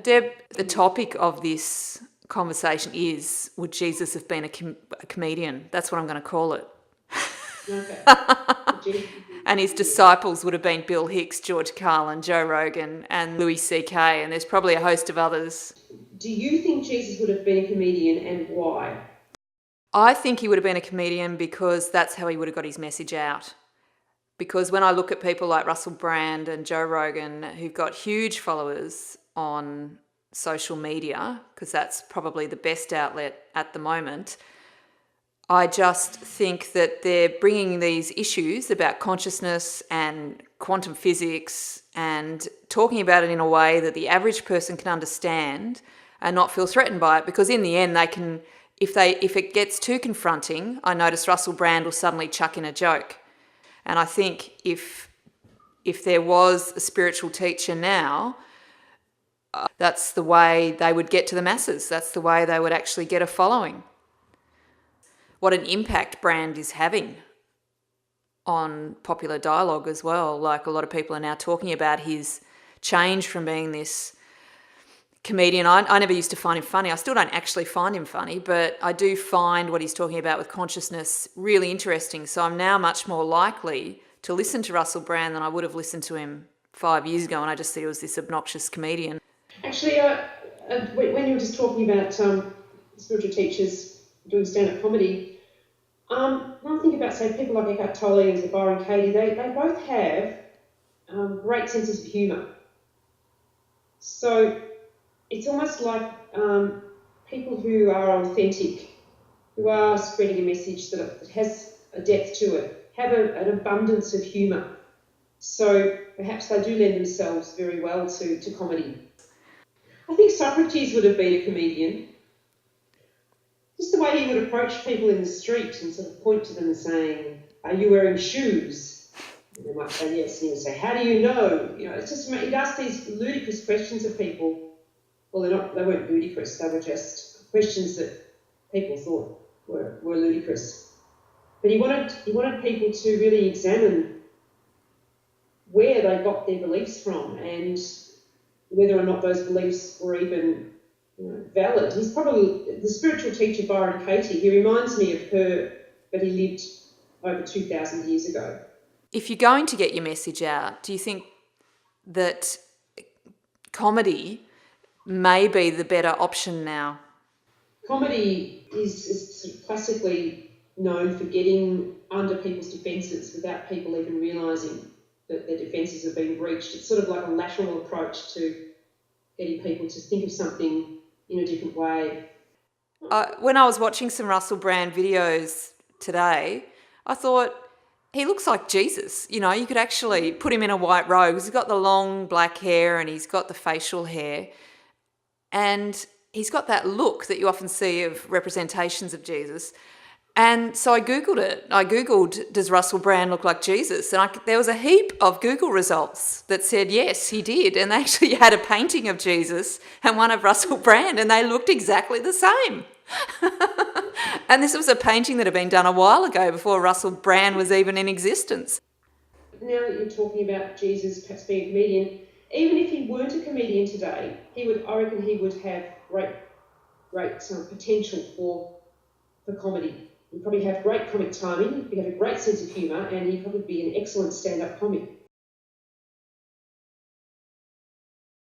Deb, the topic of this conversation is, would Jesus have been a comedian? That's what I'm going to call it. Okay. And his disciples would have been Bill Hicks, George Carlin, Joe Rogan, and Louis C.K., and there's probably a host of others. Do you think Jesus would have been a comedian, and why? I think he would have been a comedian because that's how he would have got his message out. Because when I look at people like Russell Brand and Joe Rogan, who've got huge followers on social media, because that's probably the best outlet at the moment, I just think that they're bringing these issues about consciousness and quantum physics and talking about it in a way that the average person can understand and not feel threatened by it, because in the end they can, if it gets too confronting, I notice Russell Brand will suddenly chuck in a joke. And I think if there was a spiritual teacher now, that's the way they would get to the masses. That's the way they would actually get a following. What an impact Brand is having on popular dialogue as well. Like, a lot of people are now talking about his change from being this comedian. I never used to find him funny. I still don't actually find him funny, but I do find what he's talking about with consciousness really interesting. So I'm now much more likely to listen to Russell Brand than I would have listened to him 5 years ago, and I just thought he was this obnoxious comedian. Actually, when you were just talking about spiritual teachers doing stand-up comedy, when I think about, say, people like Eckhart Tolle and Byron Katie, they both have great senses of humour. So it's almost like people who are authentic, who are spreading a message that has a depth to it, have an abundance of humour. So perhaps they do lend themselves very well to comedy. I think Socrates would have been a comedian. Just the way he would approach people in the street and sort of point to them and saying, "Are you wearing shoes?" And they might say yes, and he would say, "How do you know?" You know, it's just, he'd ask these ludicrous questions of people. Well, they weren't ludicrous, they were just questions that people thought were ludicrous. But he wanted people to really examine where they got their beliefs from and whether or not those beliefs were even valid. He's probably the spiritual teacher Byron Katie. He reminds me of her, but he lived over 2,000 years ago. If you're going to get your message out, do you think that comedy may be the better option now? Comedy is sort of classically known for getting under people's defences without people even realising that their defences have been breached. It's sort of like a lateral approach to getting people to think of something in a different way. When I was watching some Russell Brand videos today, I thought, he looks like Jesus. You know, you could actually put him in a white robe because he's got the long black hair and he's got the facial hair. And he's got that look that you often see of representations of Jesus. And so I Googled it. I Googled, does Russell Brand look like Jesus? And there was a heap of Google results that said, yes, he did. And they actually had a painting of Jesus and one of Russell Brand, and they looked exactly the same. And this was a painting that had been done a while ago, before Russell Brand was even in existence. Now that you're talking about Jesus perhaps being a comedian, even if he weren't a comedian today, I reckon he would have great potential for comedy. He'd probably have great comic timing, he'd have a great sense of humour, and he'd probably be an excellent stand-up comic.